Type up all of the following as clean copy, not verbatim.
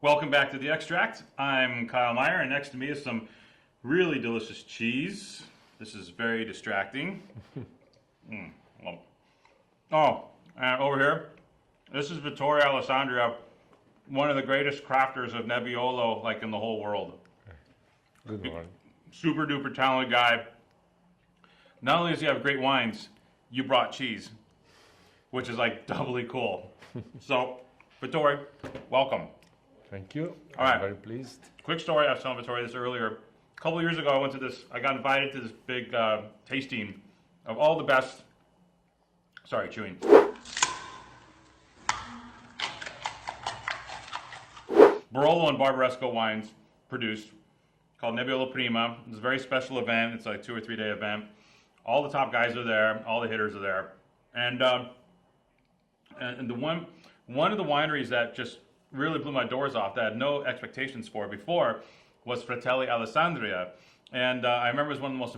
Welcome back to The Extract. I'm Kyle Meyer, and next to me is some really delicious cheese. This is very distracting. And over here, this is Vittore Alessandria, one of the greatest crafters of Nebbiolo, like in the whole world. Good morning. Super duper talented guy. Not only does he have great wines, you brought cheese, which is like doubly cool. So, Vittore, welcome. Thank you. All I'm right. very pleased. Quick story, I was telling Vittore this earlier. A couple of years ago, I got invited to this big tasting of all the best, chewing. Barolo and Barbaresco wines produced, called Nebbiolo Prima. It's a very special event. It's like a 2 or 3 day event. All the top guys are there. All the hitters are there. And the one of the wineries that just really blew my doors off, that I had no expectations for before, was Fratelli Alessandria. And I remember it was one of the most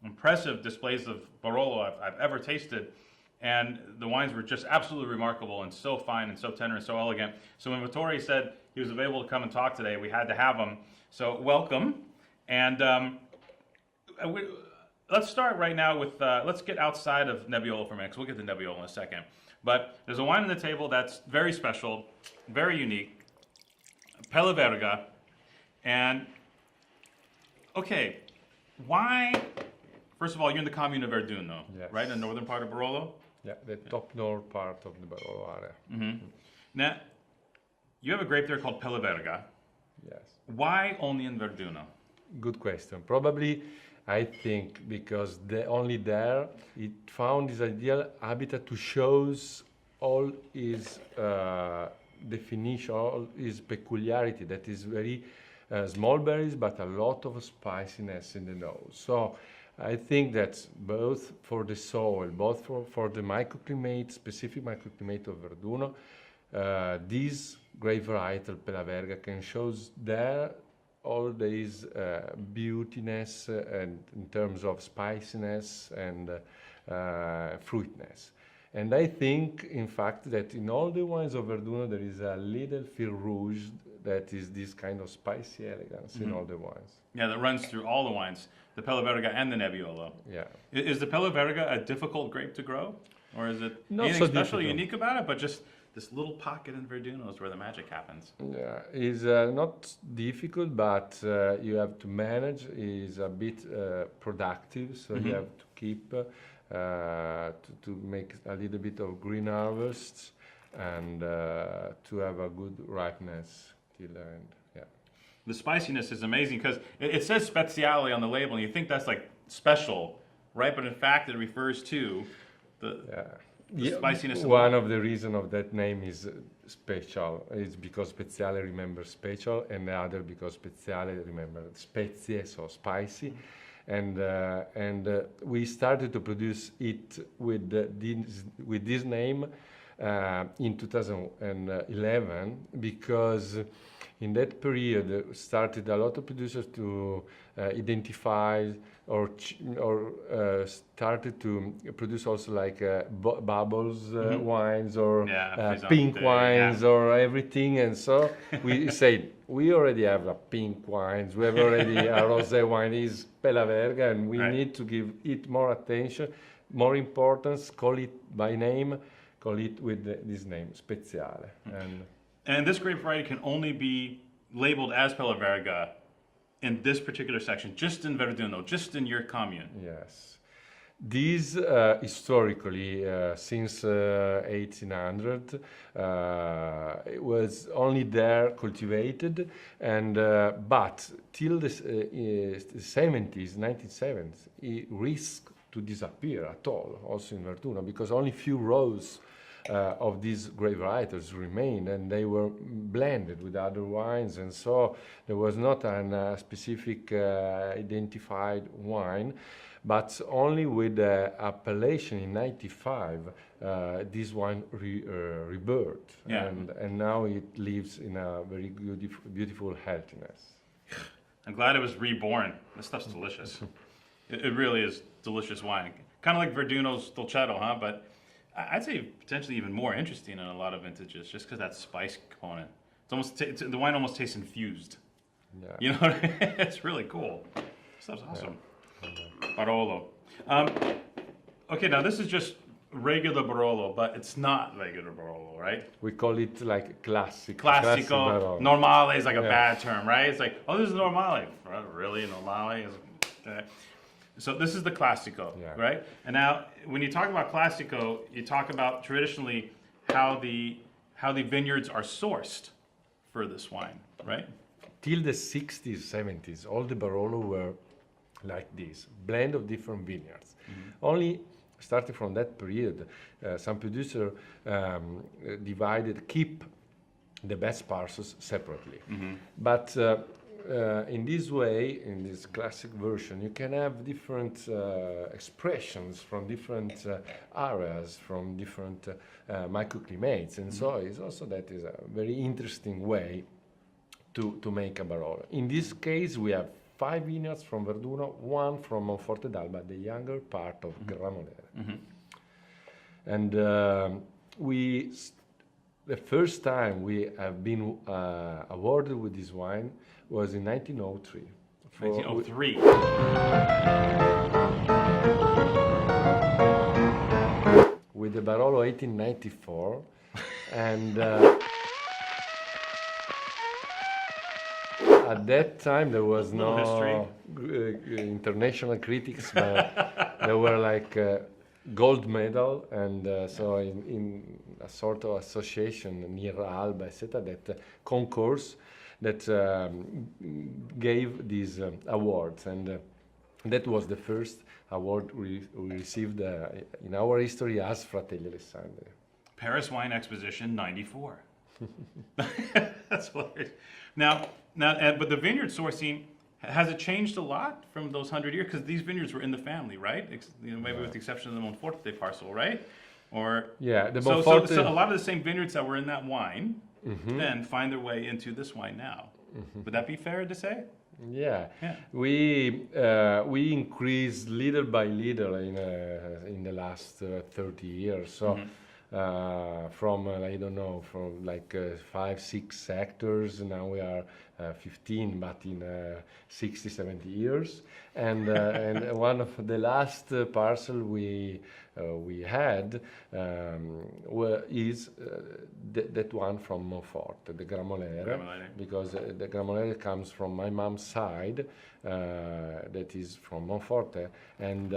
impressive displays of Barolo I've ever tasted. And the wines were just absolutely remarkable and so fine and so tender and so elegant. So when Vittore said he was available to come and talk today, we had to have him. So welcome. And let's start right now with, let's get outside of Nebbiolo for a minute, because we'll get to Nebbiolo in a second. But there's a wine on the table that's very special, very unique, Pelaverga. And, okay, why, first of all, you're in the commune of Verduno, Yes. right, in the northern part of Barolo? Yeah, the top north part of the Barolo area. Mm-hmm. Now, you have a grape there called Pelaverga. Yes. Why only in Verduno? Good question. Probably, I think, because only there it found this ideal habitat to shows all its definition, all its peculiarity. That is very small berries, but a lot of spiciness in the nose. So I think that both for the soil, both for the microclimate, specific microclimate of Verduno, this grape varietal Pelaverga can show there all these beautiness and in terms of spiciness and fruitness. And I think, in fact, that in all the wines of Verduno there is a little fil rouge that is this kind of spicy elegance in all the wines. Yeah, that runs through all the wines, the Pelaverga and the Nebbiolo. Yeah. Is the Pelaverga a difficult grape to grow? Or is it Not anything so special, difficult. unique about it, but just this little pocket in Verduno is where the magic happens? Yeah, it's not difficult, but you have to manage. Is a bit productive, so you have to keep to make a little bit of green harvests and to have a good ripeness till the end. Yeah. The spiciness is amazing because it says Speziale on the label, and you think that's like special, right? But in fact, it refers to the spiciness. One of the reasons of that name is special. It's because Speziale remembers special, and the other because Speziale remembers spezie, so spicy. And we started to produce it with this name in 2011 because in that period started a lot of producers to identify or started to produce also like bubbles wines or pink wines or everything. And so we said, we already have a pink wines, we have already a rosé wine, is Pelaverga, and we need to give it more attention, more importance, call it by name, call it with this name, Speziale. And this grape variety can only be labeled as Pelaverga in this particular section, just in Verduno, just in your commune. Yes. This historically, since 1800, it was only there cultivated, and but till the 70s, 1970s, it risked to disappear at all, also in Verduno, because only few rows of these grape varietals remained, and they were blended with other wines, and so there was not a specific identified wine. But only with the appellation in '95, this wine rebirthed, and now it lives in a very beautiful healthiness. I'm glad it was reborn. This stuff's delicious. It really is delicious wine. Kind of like Verduno's Dolcetto, huh? But I'd say potentially even more interesting in a lot of vintages, just because that spice component. The wine almost tastes infused. Yeah. You know what I mean? It's really cool. Stuff's awesome. Barolo. Okay, now this is just regular Barolo, but it's not regular Barolo, right? We call it like classic. Classico. Barolo. Normale is like a bad term, right? It's like, oh, this is Normale. Really? Normale is... Okay. So this is the Classico, right? And now, when you talk about Classico, you talk about traditionally how the vineyards are sourced for this wine, right? Till the 60s, 70s, all the Barolo were like this, blend of different vineyards. Only starting from that period, some producer keep the best parcels separately. But in this way, in this classic version, you can have different expressions from different areas, from different microclimates, and so it's also that is a very interesting way to make a Barolo. In this case, we have 5 vineyards from Verduno, 1 from Monforte d'Alba, the younger part of Gramolere. And the first time we have been awarded with this wine was in 1903. 1903. With the Barolo 1894, and at that time there was no international critics, but there were like gold medal, and so in a sort of association near Alba, etc., that concourse that gave these awards, and that was the first award we received in our history as Fratelli Alessandria. Paris Wine Exposition '94. That's hilarious. Now, but the vineyard sourcing, has it changed a lot from those 100 years? Because these vineyards were in the family, right? Maybe with the exception of the Monforte parcel, right? Or the Monforte. So a lot of the same vineyards that were in that wine then find their way into this wine now. Would that be fair to say? Yeah. We increased little by little in the last 30 years. So from I don't know, from like 5-6 hectares, now we are 15, but in 60-70 years. And and one of the last parcel we had is that one from Monforte, the Gramolere, because the Gramolere comes from my mom's side, that is from Monforte, and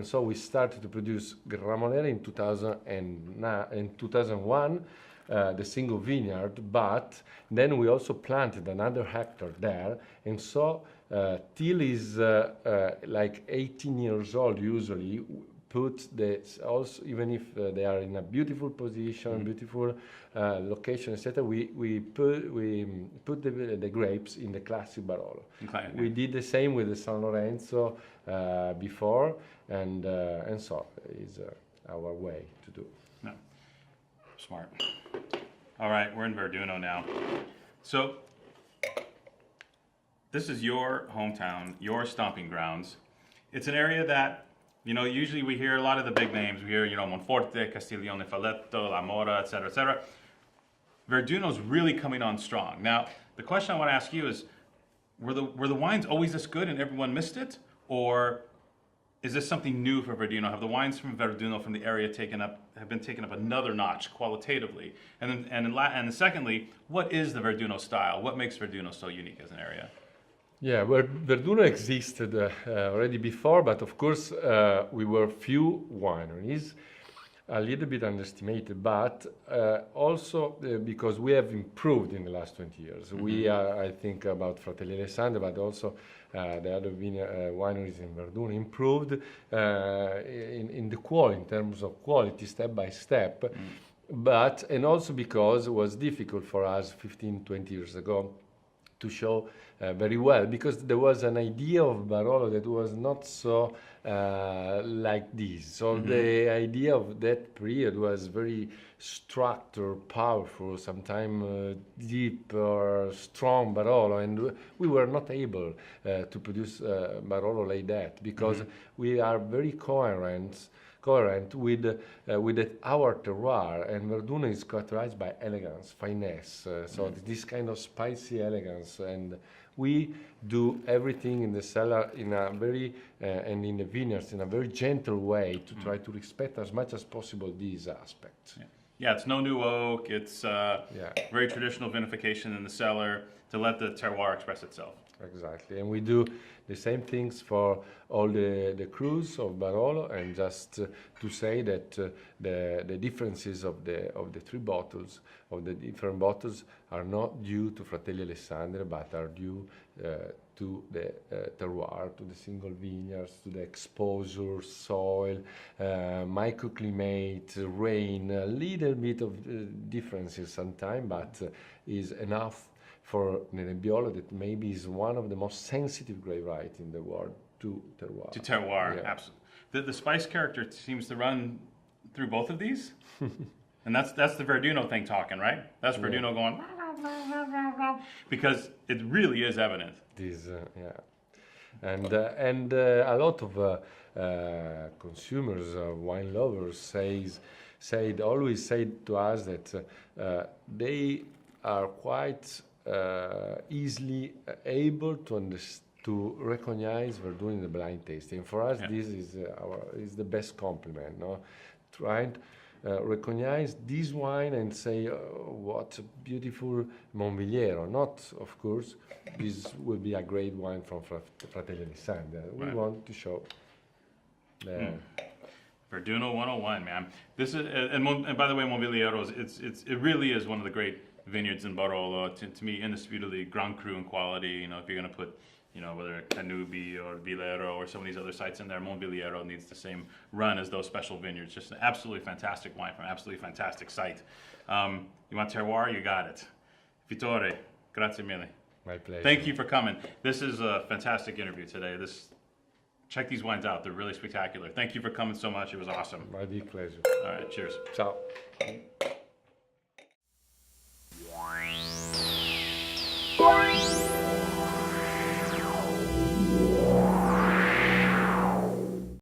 so we started to produce Gramolere in 2001. The single vineyard, but then we also planted another hectare there, and so till is like 18 years old usually. Also, even if they are in a beautiful position, beautiful location, etc., we put the grapes in the classic Barolo. We did the same with the San Lorenzo before, and so is our way to do. No. Smart. All right, we're in Verduno now. So this is your hometown, your stomping grounds. It's an area that, usually we hear a lot of the big names. We hear, Monforte, Castiglione Falletto, La Mora, et cetera. Verduno's really coming on strong. Now, the question I want to ask you is, were the wines always this good and everyone missed it? Or is this something new for Verduno? Have the wines from Verduno from the area have been taken up another notch qualitatively? And then secondly, what is the Verduno style? What makes Verduno so unique as an area? Yeah, Verduno existed already before, but of course we were few wineries, a little bit underestimated, but also because we have improved in the last 20 years. We are, I think, about Fratelli Alessandria, but also the other wineries in Verduno improved in the quality, in terms of quality, step by step. And also because it was difficult for us 15-20 years ago to show very well, because there was an idea of Barolo that was not so like this. So the idea of that period was very structured, powerful, sometimes deep or strong Barolo, and we were not able to produce Barolo like that, because we are very coherent coherent with our terroir. And Verduno is characterized by elegance, finesse. So this kind of spicy elegance, and we do everything in the cellar in a very and in the vineyards in a very gentle way to try to respect as much as possible these aspects. Yeah, it's no new oak. It's very traditional vinification in the cellar to let the terroir express itself. Exactly, and we do the same things for all the crews of Barolo. And just to say that the differences of the three bottles, of the different bottles, are not due to Fratelli Alessandria, but are due to the terroir, to the single vineyards, to the exposure, soil, microclimate, rain, a little bit of differences sometimes, but is enough for Nebbiolo, that maybe is one of the most sensitive grape varieties in the world to terroir. To terroir, absolutely. The spice character seems to run through both of these, and that's the Verduno thing talking, right? That's Verduno going because it really is evident. This, and a lot of consumers, wine lovers, always say to us that they are quite easily able to recognize Verduno in the blind tasting. For us, this is the best compliment. No, trying to recognize this wine and say, what a beautiful Monvigliero. Not, of course, this will be a great wine from Fratelli Alessandria. We want to show. Verduno 101, man. This is and by the way, Monviglieros, it really is one of the great vineyards in Barolo. To me, indisputably Grand Cru in quality. You know, if you're going to put, you know, whether Canubi or Vilero or some of these other sites in there, Monvigliero needs the same run as those special vineyards. Just an absolutely fantastic wine from an absolutely fantastic site. You want terroir? You got it. Vittore, grazie mille. My pleasure. Thank you for coming. This is a fantastic interview today. Check these wines out. They're really spectacular. Thank you for coming so much. It was awesome. My big pleasure. All right, cheers. Ciao.